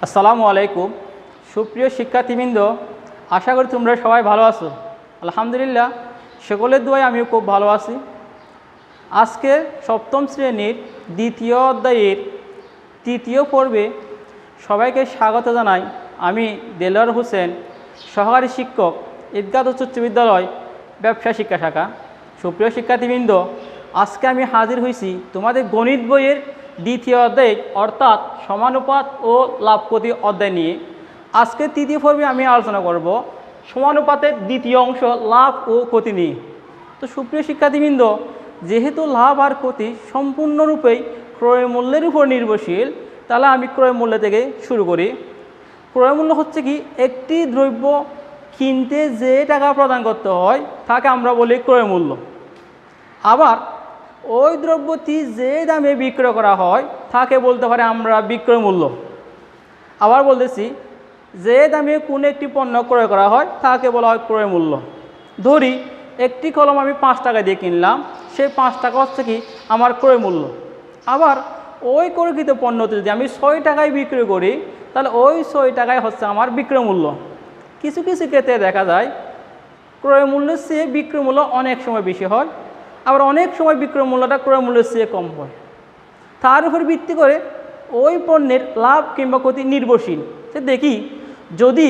আসসালামু আলাইকুম। সুপ্রিয় শিক্ষার্থীবৃন্দ, আশা করি তোমরা সবাই ভালো আছো। আলহামদুলিল্লাহ, সকলের দোয়ায় আমিও খুব ভালো আছি। আজকে সপ্তম শ্রেণীর দ্বিতীয় অধ্যায়ের তৃতীয় পর্বে সবাইকে স্বাগত জানাই। আমি দেলোয়ার হোসেন, সহকারী শিক্ষক, ঈদগাহ উচ্চ বিদ্যালয়, ব্যবসা শিক্ষা শাখা। সুপ্রিয় শিক্ষার্থীবৃন্দ, আজকে আমি হাজির হয়েছি তোমাদের গণিত বইয়ের দ্বিতীয় অধ্যায় অর্থাৎ সমানুপাত ও লাভ ক্ষতি অধ্যায় নিয়ে। আজকে তৃতীয় পর্বে আমি আলোচনা করব সমানুপাতের দ্বিতীয় অংশ লাভ ও ক্ষতি নিয়ে। তো সুপ্রিয় শিক্ষার্থীবৃন্দ, যেহেতু লাভ আর ক্ষতি সম্পূর্ণরূপেই ক্রয় মূল্যের উপর নির্ভরশীল, তাহলে আমি ক্রয় মূল্য থেকে শুরু করি। ক্রয় মূল্য হচ্ছে কি, একটি দ্রব্য কিনতে যে টাকা প্রদান করতে হয় তাকে আমরা বলি ক্রয় মূল্য। আবার ওই দ্রব্যটি যে দামে বিক্রয় করা হয় তাকে বলতে পারে আমরা বিক্রয় মূল্য। আবার বলতেছি, যে দামে কোনো একটি পণ্য ক্রয় করা হয় তাকে বলা হয় ক্রয় মূল্য। ধরি একটি কলম আমি 5 টাকা দিয়ে কিনলাম, সেই 5 টাকা হচ্ছে কি আমার ক্রয় মূল্য। আবার ওই ক্রয়কৃত পণ্যটি যদি আমি 6 টাকায় বিক্রি করি, তাহলে ওই 6 টাকায় হচ্ছে আমার বিক্রয় মূল্য। কিছু কিছু ক্ষেত্রে দেখা যায় ক্রয় মূল্যের চেয়ে বিক্রয় মূল্য অনেক সময় বেশি হয়, আবার অনেক সময় বিক্রয় মূল্যটা ক্রয় মূল্যের চেয়ে কম হয়। তার উপর ভিত্তি করে ওই পণ্যের লাভ কিংবা ক্ষতি নির্ভরশীল। সে দেখি, যদি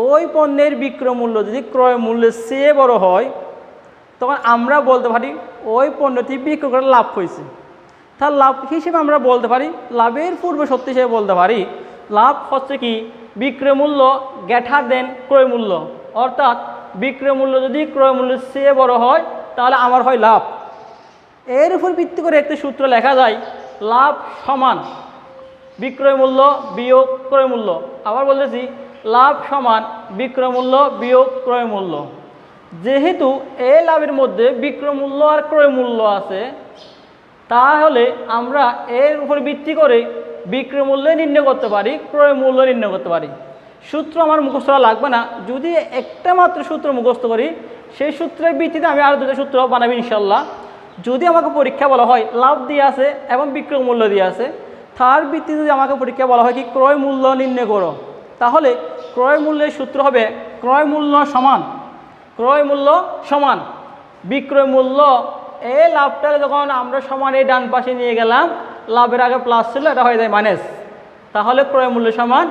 ওই পণ্যের বিক্রয় মূল্য যদি ক্রয় মূল্যের চেয়ে বড় হয়, তখন আমরা বলতে পারি ওই পণ্যটি বিক্রয় করে লাভ হয়েছে। তার লাভ হিসেবে আমরা বলতে পারি, লাভের পূর্ব সত্য হিসেবে বলতে পারি লাভ হচ্ছে কি বিক্রয় মূল্য গ্রেটার দেন ক্রয় মূল্য। অর্থাৎ বিক্রয় মূল্য যদি ক্রয় মূল্যের চেয়ে বড় হয় তাহলে আমার হয় লাভ। এর উপর ভিত্তি করে একটি সূত্র লেখা যায়, লাভ সমান বিক্রয় মূল্য বিয়োগ ক্রয় মূল্য। আবার বলতেছি, লাভ সমান বিক্রয় মূল্য বিয়োগ ক্রয় মূল্য। যেহেতু এই লাভের মধ্যে বিক্রয় মূল্য আর ক্রয় মূল্য আছে, তাহলে আমরা এর উপর ভিত্তি করে বিক্রয় মূল্য নির্ণয় করতে পারি, ক্রয় মূল্য নির্ণয় করতে পারি। সূত্র আমার মুখস্থ লাগবে না, যদি একটা মাত্র সূত্র মুখস্থ করি, সেই সূত্রের ভিত্তিতে আমি আরও দুটো সূত্র বানাবি ইনশাল্লাহ। যদি আমাকে পরীক্ষা বলা হয় লাভ দিয়ে আছে এবং বিক্রয় মূল্য দিয়ে আছে, তার ভিত্তিতে যদি আমাকে পরীক্ষা বলা হয় কি ক্রয় মূল্য নির্ণয় করো, তাহলে ক্রয় মূল্যের সূত্র হবে ক্রয় মূল্য সমান বিক্রয় মূল্য। এই লাভটাকে যখন আমরা সমান এই ডান পাশে নিয়ে গেলাম, লাভের আগে প্লাস ছিল, এটা হয়ে যায় মাইনাস। তাহলে ক্রয় মূল্য সমান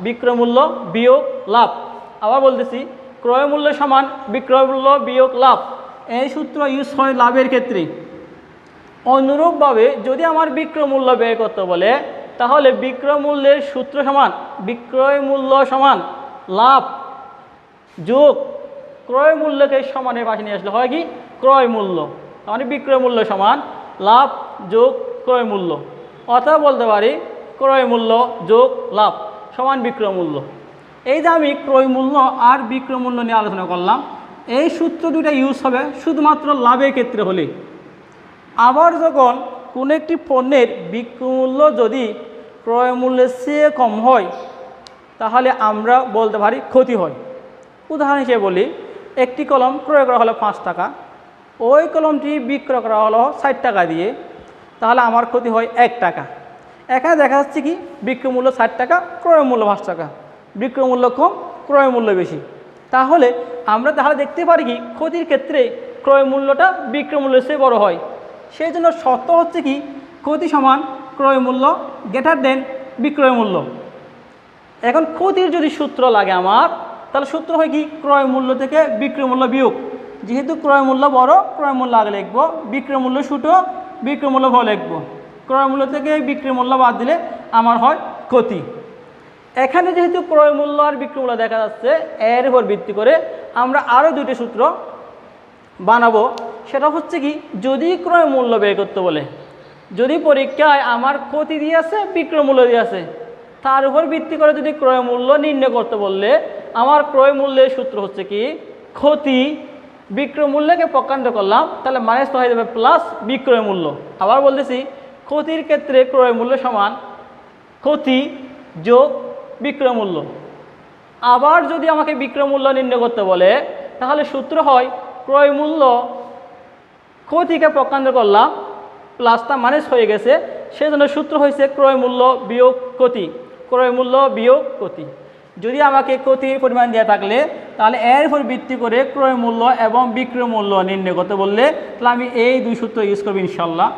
বিক্রয় মূল্য বিয়োগ লাভ। আবার বলতেছি, ক্রয় মূল্য সমান বিক্রয় মূল্য বিয়োগ লাভ। এই সূত্র ইউজ হয় লাভের ক্ষেত্রে। অনুরূপভাবে যদি আমার বিক্রয় মূল্য ব্যয় করতে বলে, তাহলে বিক্রয় মূল্যের সূত্র সমান বিক্রয় মূল্য সমান লাভ যোগ ক্রয় মূল্যকে সমানের পাশে নিয়ে আসলে হয় কি ক্রয় মূল্য। মানে বিক্রয় মূল্য সমান লাভ যোগ ক্রয় মূল্য। অথবা বলতে পারি ক্রয় মূল্য যোগ লাভ সমান বিক্রয় মূল্য। এই যে আমি ক্রয় মূল্য আর বিক্রয় মূল্য নিয়ে আলোচনা করলাম, এই সূত্র দুটা ইউজ হবে শুধুমাত্র লাভের ক্ষেত্রে হলে। আবার যখন কোনো একটি পণ্যের বিক্রয় মূল্য যদি ক্রয় মূল্যের চেয়ে কম হয়, তাহলে আমরা বলতে পারি ক্ষতি হয়। উদাহরণ হিসেবে বলি, একটি কলম ক্রয় করা হলো 5 টাকা, ওই কলমটি বিক্রয় করা হলো 60 টাকা দিয়ে, তাহলে আমার ক্ষতি হয় 1 টাকা। এখানে দেখা যাচ্ছে কি বিক্রয় মূল্য 60 টাকা, ক্রয় মূল্য 5 টাকা, বিক্রয় মূল্য কম, ক্রয় মূল্য বেশি। তাহলে আমরা দেখতে পারি কি ক্ষতির ক্ষেত্রে ক্রয় মূল্যটা বিক্রয় মূল্যের চেয়ে বড় হয়। সেই জন্য শর্ত হচ্ছে কি ক্ষতি সমান ক্রয় মূল্য গ্রেটার দেন বিক্রয় মূল্য। এখন ক্ষতির যদি সূত্র লাগে আমার, তাহলে সূত্র হয় কি ক্রয় মূল্য থেকে বিক্রয় মূল্য বিয়োগ। যেহেতু ক্রয় মূল্য বড়, ক্রয় মূল্য আগে লিখবো, বিক্রয় মূল্য ছোট, বিক্রয় মূল্য ভালো লিখবো। ক্রয় মূল্য থেকে বিক্রয় মূল্য বাদ দিলে আমার হয় ক্ষতি। এখানে যেহেতু ক্রয় মূল্য আর বিক্রয় মূল্য দেখা যাচ্ছে, এর উপর ভিত্তি করে আমরা আরও দুটি সূত্র বানাবো। সেটা হচ্ছে কি, যদি ক্রয় মূল্য ব্যয় করতে বলে, যদি পরীক্ষায় আমার ক্ষতি দিয়ে আছে বিক্রয় মূল্য দিয়ে আছে, তার উপর ভিত্তি করে যদি ক্রয় মূল্য নির্ণয় করতে বললে, আমার ক্রয় মূল্যের সূত্র হচ্ছে কি ক্ষতি বিক্রয় মূল্যকে পক্ষান্তর করলাম, তাহলে মাইনাস হয়ে যাবে প্লাস বিক্রয় মূল্য। আবার বলতেছি, ক্ষতির ক্ষেত্রে ক্রয় মূল্য সমান ক্ষতি যোগ বিক্রয় মূল্য। আবার যদি আমাকে বিক্রয় মূল্য নির্ণয় করতে বলে, তাহলে সূত্র হয় ক্রয় মূল্য ক্ষতিকে পক্ষান্তর করলাম, প্লাসটা মাইনাস হয়ে গেছে, সেজন্য সূত্র হয়েছে ক্রয় মূল্য বিয়োগ ক্ষতি। ক্রয় মূল্য বিয়োগ ক্ষতি। যদি আমাকে ক্ষতির পরিমাণ দেওয়া থাকলে তাহলে এর উপর ভিত্তি করে ক্রয় মূল্য এবং বিক্রয় মূল্য নির্ণয় করতে বললে তাহলে আমি এই দুই সূত্র ইউজ করবো ইনশাল্লাহ।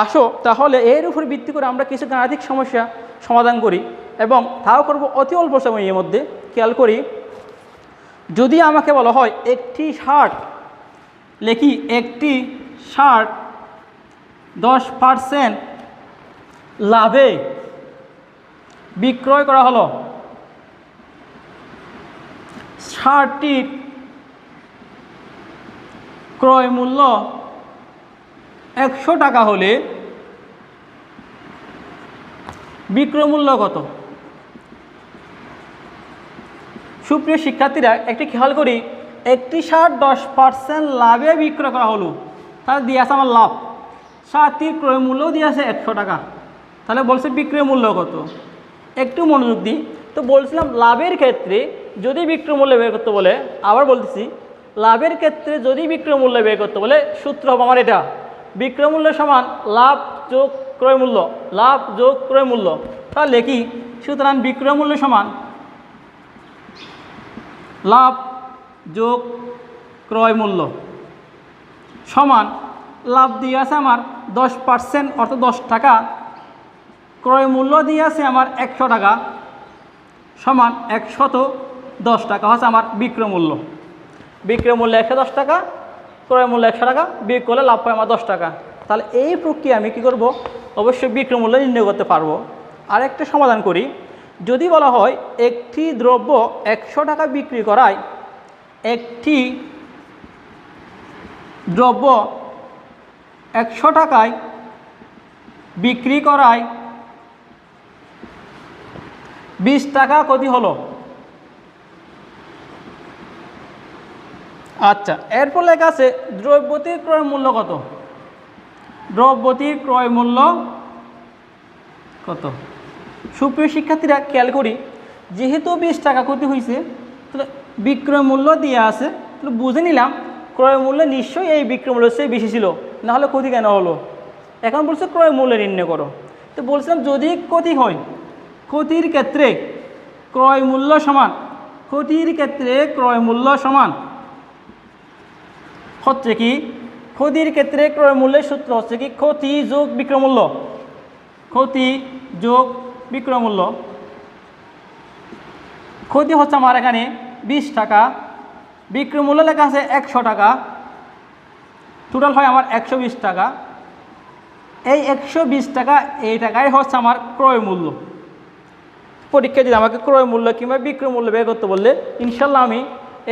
আসো তাহলে এর উপর ভিত্তি করে আমরা কিছু গাণিতিক সমস্যা সমাধান করি এবং তাও করব অতি অল্প সময়ের মধ্যে। খেয়াল করি, যদি আমাকে বলা হয় একটি শার্ট, লিখি একটি শার্ট 10% লাভে বিক্রয় করা হলো, শার্টটির ক্রয় মূল্য 100 টাকা হলে বিক্রয় মূল্য কত? সুপ্রিয় শিক্ষার্থীরা একটি খেয়াল করি, একটি শার্ট 10% লাভে বিক্রয় করা হলো, তাহলে দিয়ে আছে আমার লাভ, শার্টটির ক্রয় মূল্য দিয়ে আছে 100 টাকা, তাহলে বলছে বিক্রয় মূল্য কত। একটু মনোযোগ দিই, তো বলছিলাম লাভের ক্ষেত্রে যদি বিক্রয় মূল্য বের করতে বলে, আবার বলতেছি লাভের ক্ষেত্রে যদি বিক্রয় মূল্য বের করতে বলে সূত্র হবে আমার এটা, বিক্রয় মূল্য সমান লাভ যোগ ক্রয় মূল্য, লাভ যোগ ক্রয় মূল্য। তাহলে কি, সুতরাং বিক্রয় মূল্য সমান লাভ যোগ ক্রয় মূল্য সমান লাভ দিয়ে আছে আমার 10% অর্থাৎ 10 টাকা, ক্রয় মূল্য দিয়ে আছে আমার 100 টাকা সমান 110 টাকা হচ্ছে আমার বিক্রয় মূল্য। বিক্রয় মূল্য 110 টাকা, ক্রয় মূল্য 100 টাকা, বিয়োগ করলে লাভ পাই আমার 10 টাকা। তাহলে এই প্রক্রিয়া আমি কী করব, অবশ্যই বিক্রয় মূল্য নির্ণয় করতে পারবো। আরেকটা সমাধান করি, যদি বলা হয় একটি দ্রব্য 100 টাকা বিক্রি করায়, একটি দ্রব্য 100 টাকায় বিক্রি করায় 20 টাকা ক্ষতি হলো। আচ্ছা, এরপর লেখা আছে দ্রব্যটির ক্রয় মূল্য কত? দ্রব্যটির ক্রয় মূল্য কত? সুপ্রিয় শিক্ষার্থীরা খেয়াল করি, যেহেতু 20 টাকা ক্ষতি হয়েছে তাহলে বিক্রয় মূল্য দিয়ে আছে, তাহলে বুঝে নিলাম ক্রয় মূল্য নিশ্চয়ই এই বিক্রয় মূল্য চেয়ে বেশি ছিল, নাহলে ক্ষতি কেন হলো। এখন বলছে ক্রয় মূল্য নির্ণয় করো, তো বলছিলাম যদি ক্ষতি হয়, ক্ষতির ক্ষেত্রে ক্রয় মূল্য সমান, ক্ষতির ক্ষেত্রে ক্রয় মূল্য সমান হচ্ছে কি, ক্ষতির ক্ষেত্রে ক্রয় মূল্যের সূত্র হচ্ছে কি ক্ষতি যোগ বিক্রয় মূল্য, ক্ষতি যোগ বিক্রয় মূল্য। ক্ষতি হচ্ছে আমার এখানে 20 টাকা, বিক্রয় মূল্য লেখা আছে 100 টাকা, টোটাল হয় আমার 120 টাকা। এই 120 টাকা, এই টাকাই হচ্ছে আমার ক্রয় মূল্য। পরীক্ষা যদি আমাকে ক্রয় মূল্য কিংবা বিক্রয় মূল্য বের করতে বললে ইনশাল্লাহ আমি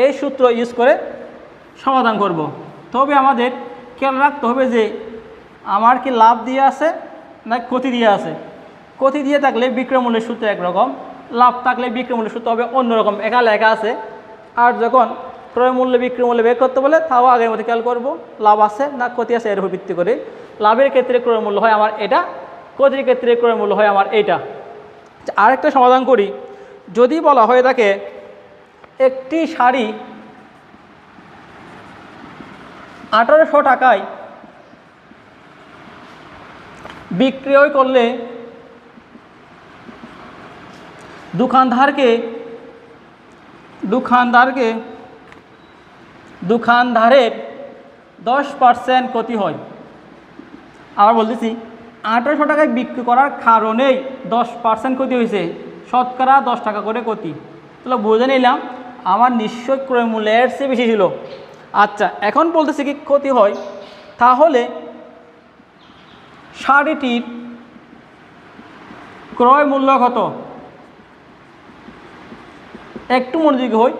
এই সূত্র ইউজ করে সমাধান করব। তবে আমাদের খেয়াল রাখতে হবে যে আমার কি লাভ দিয়ে আছে না ক্ষতি দিয়ে আছে। ক্ষতি দিয়ে থাকলে বিক্রয় মূল্যের সূত্র একরকম, লাভ থাকলে বিক্রয় মূল্যের সূত্র হবে অন্যরকম, একা লেখা আছে। আর যখন ক্রয় মূল্য বিক্রয় মূল্য বের করতে বলে তাও আগের মধ্যে খেয়াল করব লাভ আছে না ক্ষতি আছে এর উপর ভিত্তি করে। লাভের ক্ষেত্রে ক্রয় মূল্য হয় আমার এটা, ক্ষতির ক্ষেত্রে ক্রয় মূল্য হয় আমার এইটা। আরেকটা সমাধান করি, যদি বলা হয়ে থাকে একটি শাড়ি 1800 টাকায় বিক্রয় করলে দোকানদারের 10% ক্ষতি হয়। আবার বলতেছি 1800 টাকায় বিক্রি করার কারণেই 10% ক্ষতি হয়েছে, শতকরা 10 টাকা করে ক্ষতি। তাহলে বুঝে নিলাম আমার নিশ্চয় ক্রয় মূল্যের চেয়ে বেশি ছিল। আচ্ছা, এখন বলতেছি কি ক্ষতি হয়, তাহলে শাড়িটির ক্রয় মূল্য কত? একটু মনোযোগী হই,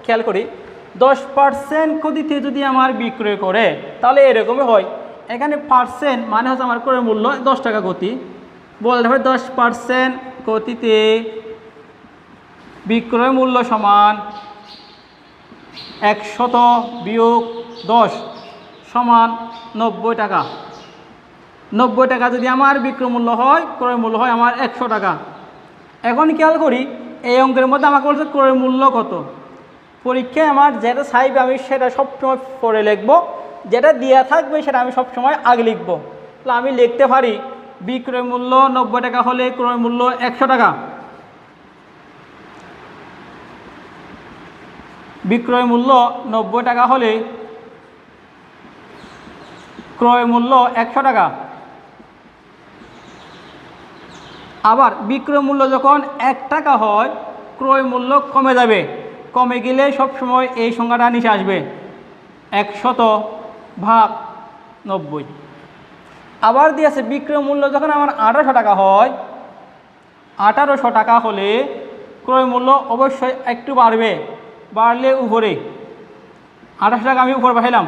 খেয়াল করি 10% ক্ষতিতে যদি আমার বিক্রয় করে তাহলে এরকমই হয়। এখানে পার্সেন্ট মানে হচ্ছে আমার ক্রয় মূল্য 10 টাকা ক্ষতি, বলতে হবে 10% ক্ষতিতে বিক্রয় মূল্য সমান 100 বিয়োগ 10 সমান 90 টাকা। 90 টাকা যদি আমার বিক্রয় মূল্য হয়, ক্রয় মূল্য হয় আমার 100 টাকা। এখন খেয়াল করি এই অঙ্কের মধ্যে আমাকে বলছে ক্রয় মূল্য কত। পরীক্ষায় আমার যেটা চাইবে আমি সেটা সবসময় পরে লিখব, যেটা দেওয়া থাকবে সেটা আমি সবসময় আগে লিখব। তাহলে আমি লিখতে পারি বিক্রয় মূল্য 90 টাকা হলে ক্রয় মূল্য 100 টাকা বিক্রয় মূল্য 90 টাকা হলে ক্রয় মূল্য 100 টাকা। আবার বিক্রয় মূল্য যখন 1 টাকা হয় ক্রয় মূল্য কমে যাবে, কমে গেলে সবসময় এই সংখ্যাটা নিচে আসবে 100/90। আবার দিয়েছে বিক্রয় মূল্য যখন আমার 1800 টাকা হয়, 1800 টাকা হলে ক্রয় মূল্য অবশ্যই একটু বাড়বে, বাড়লে উপরে 1800 টাকা আমি উপরে পাঠাইলাম,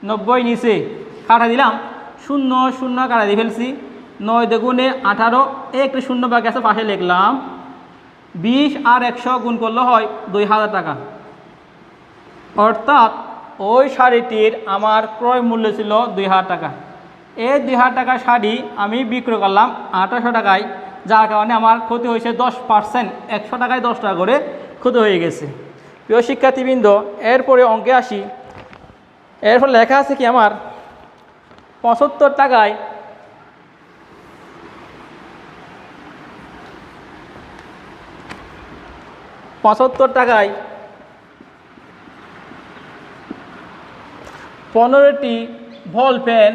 90 নিচে কাটা দিলাম, 0 0 কাটা দিয়ে ফেলছি, 9 দুগুণে 18, একটু শূন্য বাকি আছে পাশে লিখলাম, 20 আর 100 গুণ করলে হয় 2000 টাকা। অর্থাৎ ওই শাড়িটির আমার ক্রয় মূল্য ছিল 2000 টাকা। এই 2000 টাকার শাড়ি আমি বিক্রয় করলাম 1800 টাকায়, যার কারণে আমার ক্ষতি হয়েছে 10%, 100 টাকায় 10 টাকা করে ক্ষতি হয়ে গেছে। প্রিয় শিক্ষার্থীবৃন্দ, এরপরে অঙ্কে আসি। এরপর লেখা আছে কি আমার 75 টাকায় 15টি বল পেন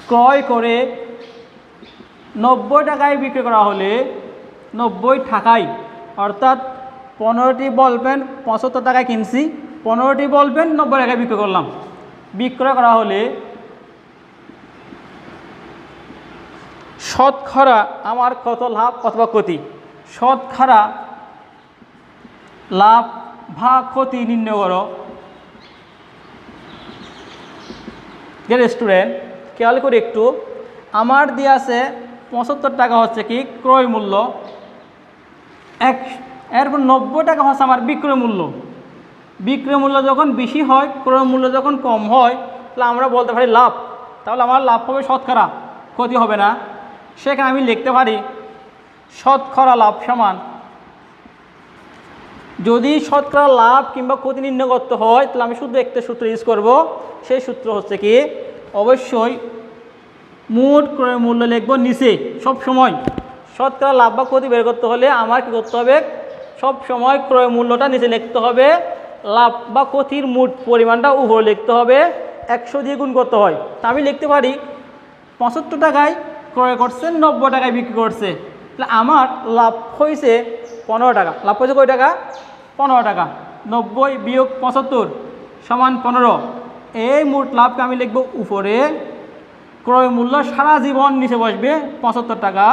ক্রয় করে 90 টাকায় বিক্রি করা হলে 90 টাকায়, অর্থাৎ 15টি বল পেন 75 টাকায় কিনছি, 15টি বল পেন 90 টাকায় বিক্রি করলাম। বিক্রয় করা হলে শতকরা আমার কত লাভ অথবা ক্ষতি, শতকরা লাভ ভাগ ক্ষতি নির্ণয় করো। স্টুডেন্ট খেয়াল করে একটু, আমার দিয়ে আছে 75 টাকা হচ্ছে কি ক্রয় মূল্য, এরপর 90 টাকা হচ্ছে আমার বিক্রয় মূল্য। বিক্রয় মূল্য যখন বেশি হয়, ক্রয় মূল্য যখন কম হয়, তাহলে আমরা বলতে পারি লাভ। তাহলে আমার লাভ হবে শতকরা, ক্ষতি হবে না। সেখানে আমি লিখতে পারি শতকরা লাভ সমান, যদি শতকরা লাভ কিংবা ক্ষতি নির্ণয় করতে হয় তাহলে আমি শুধু একটা সূত্র ইউজ করব। সেই সূত্র হচ্ছে কি, অবশ্যই মোট ক্রয় মূল্য লিখব নিচে। সব সময় শতকরা লাভ বা ক্ষতি বের করতে হলে আমার কী করতে হবে, সব সময় ক্রয় মূল্যটা নিচে লিখতে হবে, লাভ বা ক্ষতির মোট পরিমাণটা উপরে লিখতে হবে, 100 দিয়ে গুণ করতে হয়। তা আমি লিখতে পারি 75 টাকায় ক্রয় করছে, 90 টাকায় বিক্রি করছে, তাহলে আমার লাভ হয়েছে 15 টাকা। লাভ হয়েছে কয় টাকা? 15 টাকা। 90 বিয়োগ 75 সমান 15। এই মোট লাভকে আমি লিখব উপরে, ক্রয় মূল্য সারা জীবন নিচে বসবে 75 টাকা,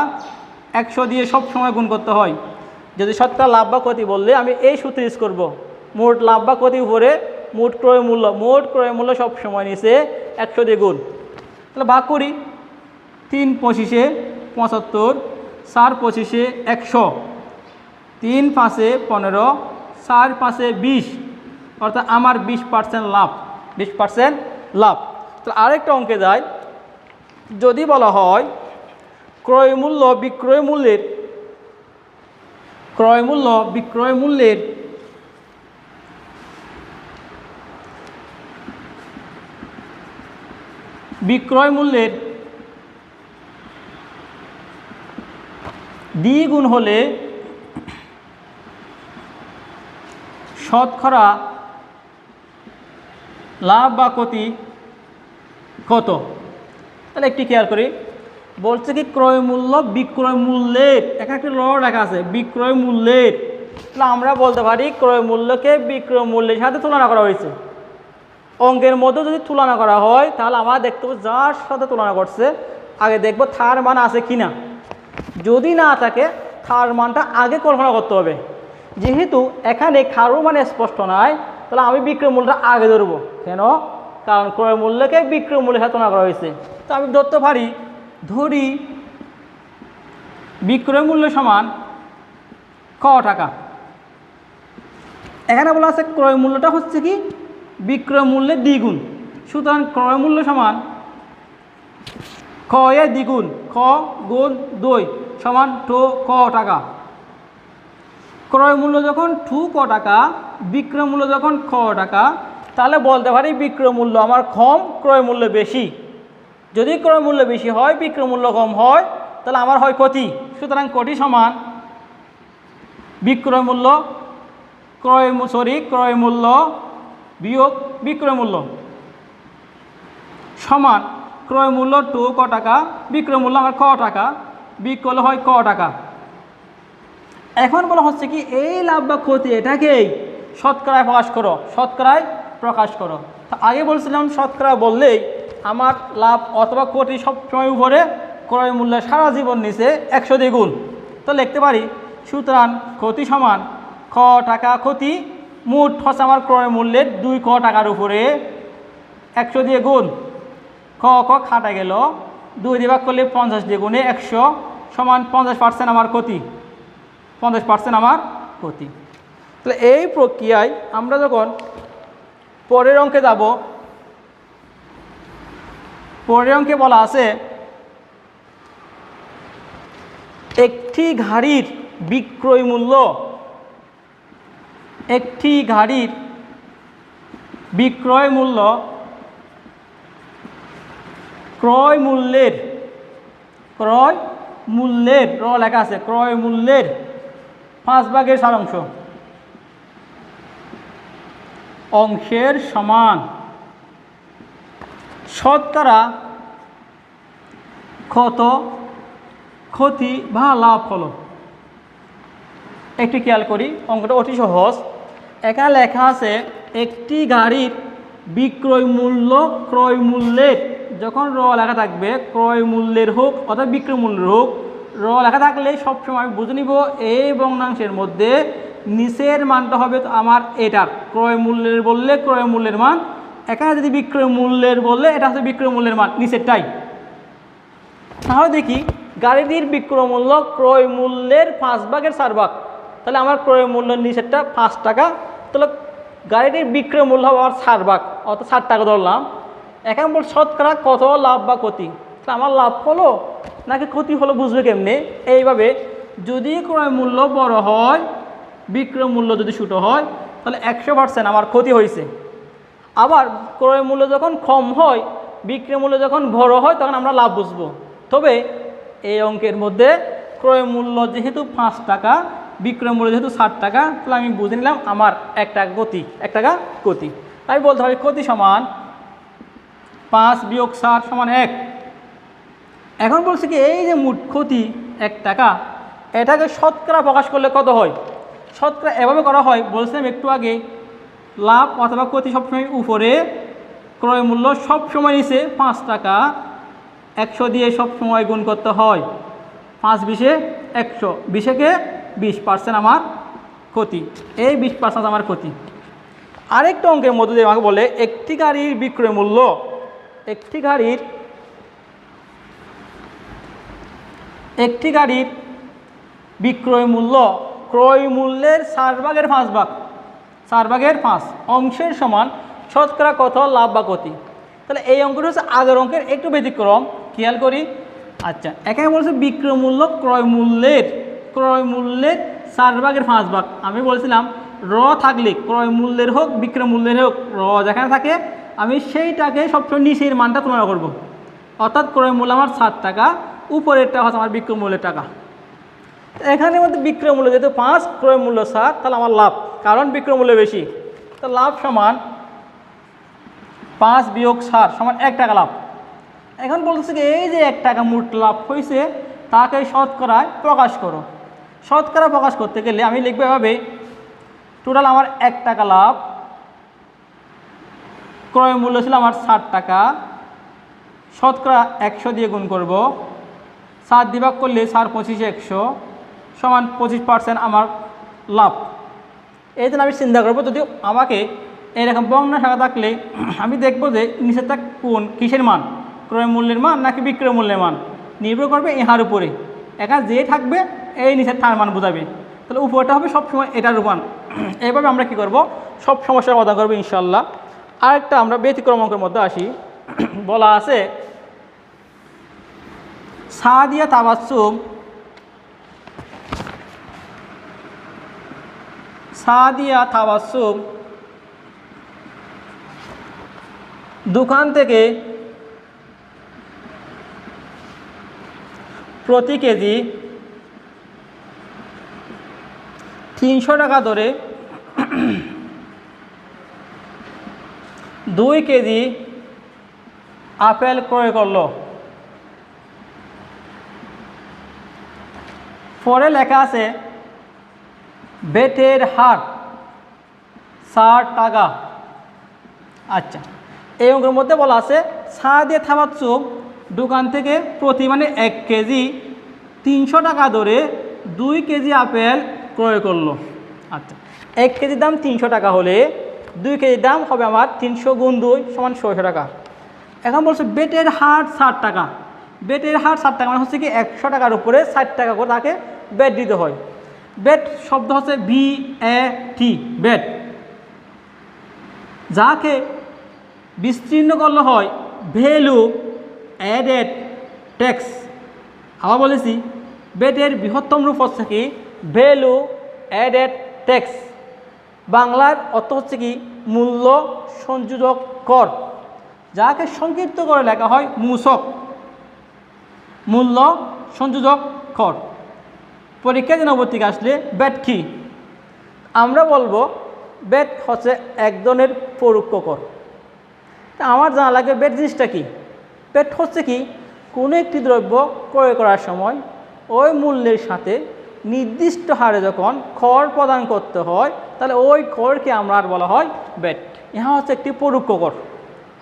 100 দিয়ে সব সময় গুণ করতে হয়। যদি শতকরা লাভ বা ক্ষতি বললে আমি এই সূত্র ইউজ করব, মোট লাভ বা ক্ষতি উপরে মোট ক্রয় মূল্য, মোট ক্রয় মূল্য সব সময় নিচে 100 দিয়ে গুণ। তাহলে ভাগ করি, 3 25 75, 4 25 100, 3 5 15, 4 5 20, অর্থাৎ আমার 20% লাভ, 20% লাভ। তাহলে আরেকটা অঙ্কে যায়, যদি বলা হয় ক্রয় মূল্য বিক্রয় মূল্যের, ক্রয় মূল্য বিক্রয় মূল্যের বিক্রয় মূল্যের দ্বিগুণ হলে শতকরা লাভ বা ক্ষতি কত? তাহলে একটি খেয়াল করি, বলছে কি ক্রয় মূল্য বিক্রয় মূল্যের, এখানে একটি ল লেখা আছে বিক্রয় মূল্যের, তাহলে আমরা বলতে পারি ক্রয় মূল্যকে বিক্রয় মূল্যের সাথে তুলনা করা হয়েছে। অঙ্কের মধ্যে যদি তুলনা করা হয় তাহলে আমরা দেখতে পাবো যার সাথে তুলনা করছে আগে দেখবো তার মান আছে কিনা, যদি না থাকে তার মানটা আগে কল্পনা করতে হবে। যেহেতু এখানে কারো মানে স্পষ্ট নয়, তাহলে আমি বিক্রয় মূল্যটা আগে ধরবো। কেন? কারণ ক্রয় মূল্যকে বিক্রয় মূল্যের সাথে তুলনা করা হয়েছে। তো আমি ধরতে পারি, ধরি বিক্রয় মূল্য সমান ক টাকা। এখানে বলা আছে ক্রয় মূল্যটা হচ্ছে কি বিক্রয় মূল্যের দ্বিগুণ, সুতরাং ক্রয় মূল্য সমান ক এর দ্বিগুণ, ক গুণ 2 সমান 2 ক টাকা। ক্রয় মূল্য যখন 2 ক টাকা, বিক্রয় মূল্য যখন ক টাকা, তাহলে বলতে পারি বিক্রয় মূল্য আমার কম, ক্রয় মূল্য বেশি। যদি ক্রয় মূল্য বেশি হয় বিক্রয় মূল্য কম হয় তাহলে আমার হয় ক্ষতি। সুতরাং ক্ষতি সমান বিক্রয় মূল্য ক্রয় মূল্য বিয়োগ বিক্রয় মূল্য সমান ক্রয় মূল্য টু ক টাকা, বিক্রয় মূল্য আমার ক টাকা, বিক করলে হয় ক টাকা। এখন বলা হচ্ছে কি এই লাভ বা ক্ষতি এটাকেই শতকরায় প্রকাশ করো, শতকরায় প্রকাশ করো। তো আগে বলছিলাম শতকরা বললেই আমার লাভ অথবা ক্ষতি সবসময় উপরে, ক্রয় মূল্য সারা জীবন নিচে 100 দিয়ে গুণ। তো লিখতে পারি সুতরাং ক্ষতি সমান ক টাকা ক্ষতি মোট হচ্ছে আমার ক্রয় মূল্যের 2 ক টাকার উপরে 100 দিয়ে গুণ। ক ক খাটা গেল, 2 দিয়ে ভাগ করলে 50 দিয়ে গুণে 100 সমান 50% আমার ক্ষতি, 50% আমার ক্ষতি। তাহলে এই প্রক্রিয়ায় আমরা যখন পরের অঙ্কে যাব, পরের অঙ্কে বলা আছে একটি গাড়ির বিক্রয় মূল্য, একটি গাড়ির বিক্রয় মূল্য ক্রয় মূল্যের র লেখা আছে, ক্রয় মূল্যের 5/4 অংশের সমান শতকরা কত ক্ষতি বা লাভ হলো। একটু খেয়াল করি, অঙ্কটা অতি সহজ। এখানে লেখা আছে একটি গাড়ির বিক্রয় মূল্য ক্রয় মূল্যের, যখন র লেখা থাকবে ক্রয় মূল্যের হোক অথবা বিক্রয় মূল্যের হোক, র লেখা থাকলে সবসময় আমি বুঝে নিব এই ভগ্নাংশের মধ্যে নিচের মানটা হবে আমার এটার, ক্রয় মূল্যের বললে ক্রয় মূল্যের মান, এখানে যদি বিক্রয় মূল্যের বললে এটা হচ্ছে বিক্রয় মূল্যের মান নিচেরটাই। তাহলে দেখি গাড়িটির বিক্রয় মূল্য ক্রয় মূল্যের 5/4, তাহলে আমার ক্রয় মূল্যের নিচেরটা 5 টাকা, তাহলে গাড়িটির বিক্রয় মূল্য হবে আমার 4 অর্থাৎ 60 টাকা ধরলাম। এখন বল শতকরা কত লাভ বা ক্ষতি, তাহলে আমার লাভ হলো নাকি ক্ষতি হলো বুঝবে কেমনে? এইভাবে যদি ক্রয় মূল্য বড় হয়, বিক্রয় মূল্য যদি ছোটো হয়, তাহলে 100% আমার ক্ষতি হয়েছে। আবার ক্রয় মূল্য যখন কম হয়, বিক্রয় মূল্য যখন বড় হয়, তখন আমরা লাভ বুঝবো। তবে এই অঙ্কের মধ্যে ক্রয় মূল্য যেহেতু 5 টাকা, বিক্রয় মূল্য যেহেতু 60 টাকা, তাহলে আমি বুঝে নিলাম আমার 1 টাকা ক্ষতি, 1 টাকা ক্ষতি। তাই বলতে হবে ক্ষতি সমান 5 - 60 = 1। এখন বলছি কি এই যে মোট ক্ষতি 1 টাকা, এটাকে শতকরা প্রকাশ করলে কত হয়? শতকরা এভাবে করা হয়, বলছিলাম একটু আগে, লাভ অথবা ক্ষতি সবসময় উপরে, ক্রয় মূল্য সবসময় নিচে 5 টাকা, 100 দিয়ে সবসময় গুণ করতে হয়। 5 × 20 = 100, 20-কে 20% আমার ক্ষতি, এই 20% আমার ক্ষতি। আরেকটা অঙ্কের মধ্যে দিয়ে আমাকে বলে একটি গাড়ির বিক্রয় মূল্য, একটি গাড়ির বিক্রয় মূল্য ক্রয় মূল্যের 4/5 অংশের সমান শতকরা কত লাভ বা ক্ষতি। তাহলে এই অঙ্কটা হচ্ছে আগের অঙ্কের একটু ব্যতিক্রম, খেয়াল করি। আচ্ছা, এখানে বলছে বিক্রয় মূল্য ক্রয় মূল্যের 4/5। আমি বলছিলাম র থাকলে ক্রয় মূল্যের হোক বিক্রয় মূল্যের হোক, র যেখানে থাকে আমি সেইটাকে সবসময় নিচের মানটা তুলনা করব। অর্থাৎ ক্রয় মূল্য আমার 7 টাকা, উপরেরটা হচ্ছে আমার বিক্রয় মূল্যের টাকা। এখানে মধ্যে বিক্রয় মূল্য যেহেতু 5, ক্রয় মূল্য 7, তাহলে আমার লাভ, কারণ বিক্রয় মূল্য বেশি। তো লাভ সমান 5 - 7 = 1 টাকা লাভ। এখন বলতেছে কি এই যে 1 টাকা মোট লাভ হয়েছে, তাকে শতকরায় প্রকাশ করো। শতকরা প্রকাশ করতে গেলে আমি লিখবো এভাবে, টোটাল আমার 1 টাকা লাভ, ক্রয় মূল্য ছিল আমার 60 টাকা, শতকরা 100 দিয়ে গুণ করব, 7 দিয়ে ভাগ করলে 4 × 25 = 100 সমান 25% আমার লাভ। এই জন্য আমি চিন্তা করবো, যদি আমাকে এরকম বর্ণনা শাখা থাকলে আমি দেখবো যে নিচেরটা কোন কিসের মান, ক্রয় মূল্যের মান নাকি বিক্রয় মূল্যের মান, নির্ভর করবে ইহার উপরে। এখানে যে থাকবে এই নিচের তার মান বোঝাবে, তাহলে উপরটা হবে সবসময় এটার মান। এইভাবে আমরা কি করব, সব সমস্যার সমাধান করবো ইনশাল্লাহ। আরেকটা আমরা ব্যতিক্রম অঙ্কের মধ্যে আসি। বলা আছে সাদিয়া তাবাসসুম দোকান থেকে প্রতি কেজি 300 টাকা দরে 2 কেজি আপেল ক্রয় করলো। পরে লেখা আছে বেটের হার 60 টাকা। আচ্ছা, এই অঙ্কের মধ্যে বলা আছে সাদিয়া তাবাসসুম দোকান থেকে প্রতি মানে 1 কেজি 300 টাকা ধরে 2 কেজি আপেল ক্রয় করলো। আচ্ছা, 1 কেজির দাম 300 টাকা হলে 2 কেজির দাম হবে আমার 300 গুণ 2 সমান 600 টাকা। এখন বলছে বেটের হার 60 টাকা। বেটের হার 60 টাকা মানে হচ্ছে কি 100 টাকার উপরে 60 টাকা করে তাকে বেট দিতে হয়। বেট শব্দ হচ্ছে VAT, বেট, যাকে বিস্তীর্ণ করলে হয় ভ্যালু অ্যাডেড ট্যাক্স। আবার বলেছি বেটের বৃহত্তম রূপ হচ্ছে কি ভ্যালু অ্যাডেড ট্যাক্স। বাংলার অর্থ হচ্ছে কি মূল্য সংযোজক কর, যাকে সংক্ষিপ্ত করে লেখা হয় মূসক, মূল্য সংযোজক কর। পরীক্ষা জনবর্তিকে আসলে ব্যাট কি? আমরা বলবো ব্যাট হচ্ছে এক ধরনের পরোক্ষ কর। তা আমার জানা লাগে ব্যাট জিনিসটা কি? ব্যাট হচ্ছে কি কোনো একটি দ্রব্য ক্রয় করার সময় ওই মূল্যের সাথে নির্দিষ্ট হারে যখন কর প্রদান করতে হয় তাহলে ওই করকে আমরা আর বলা হয় ব্যাট। ইহা হচ্ছে একটি পরোক্ষ কর।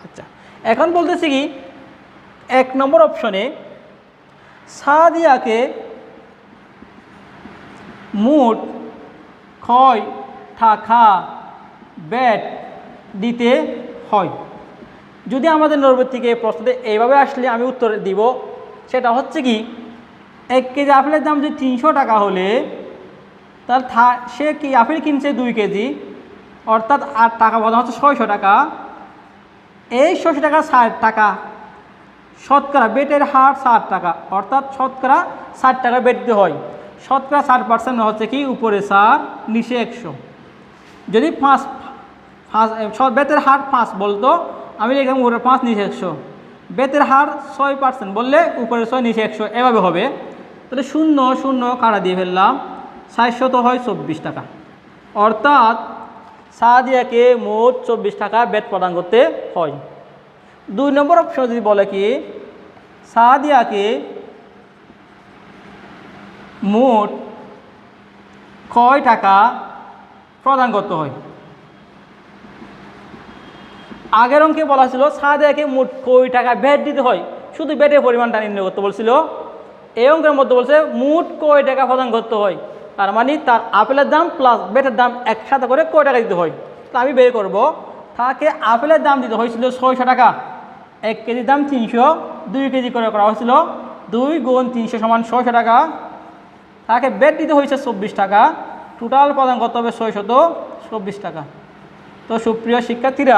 আচ্ছা, এখন বলতেছি কি 1 নম্বর অপশনে সাদিয়াকে মোট কয় টাকা ব্যাট দিতে হয়? যদি আমাদের নৈর্ব্যক্তিকে প্রশ্নতে এইভাবে আসলে আমি উত্তর দিব, সেটা হচ্ছে কি 1 কেজি আপেলের দাম যদি 300 টাকা হলে তাহলে সে কি আপেল কিনছে 2 কেজি, অর্থাৎ আর টাকা প্রদান হচ্ছে 600 টাকা। এই 600 টাকা 60 টাকা শতকরা বেটের হার 60 টাকা, অর্থাৎ শতকরা 60 টাকা বেট দিতে হয়। শতকরা 60% হচ্ছে কি উপরে 4 নিচে 100। যদি 5 বেতের হার 5 বলতো আমি লিখলাম উপরে 5 নিচে 100। বেতের হার 6% বললে উপরে 6 নিচে 100 এভাবে হবে। তাহলে 0 0 কাটা দিয়ে ফেললাম, 400 তো হয় 24 টাকা। অর্থাৎ সাদিয়াকে মোট 24 টাকা বেট প্রদান করতে হয়। 2 নম্বর অপশন যদি বলে কি সাদিয়াকে মোট কয় টাকা প্রদান করতে হয়? আগের অঙ্কে বলা ছিল সাদিয়াকে মোট কয় টাকা ব্যাট দিতে হয়, শুধু ব্যাটের পরিমাণটা নির্ণয় করতে বলছিল। এই অঙ্কের মধ্যে বলছে মোট কয় টাকা প্রদান করতে হয়, তার মানে তার আপেলের দাম প্লাস ব্যাটের দাম একসাথে করে কয় টাকা দিতে হয়। তো আমি বের করব, তাকে আপেলের দাম দিতে হয়েছিল 600 টাকা। 1 কেজির দাম 300, 2 কেজি করে করা হয়েছিল, 2 গুণ 300 সমান 600 টাকা। তাকে ব্যাট দিতে হয়েছে 24 টাকা, টোটাল প্রদান করতে হবে 624 টাকা। তো সুপ্রিয় শিক্ষার্থীরা,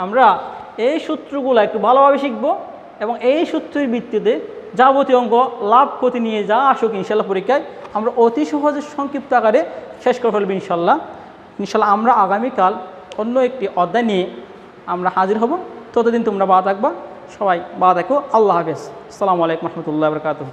আমরা এই সূত্রগুলো একটু ভালোভাবে শিখব এবং এই সূত্রের ভিত্তিতে যাবতীয় অঙ্ক লাভ ক্ষতি নিয়ে যা আসুক ইনশাল্লাহ পরীক্ষায় আমরা অতি সহজে সংক্ষিপ্ত আকারে শেষ করে ফেলব ইনশাল্লাহ। আমরা আগামীকাল অন্য একটি অধ্যায় নিয়ে আমরা হাজির হব। ততদিন তোমরা ভালো থাকবা, সবাই ভালো থাকো। আল্লাহ হাফেজ। আসসালামু আলাইকুম রহমতুল্লাহ বরকাতুহু।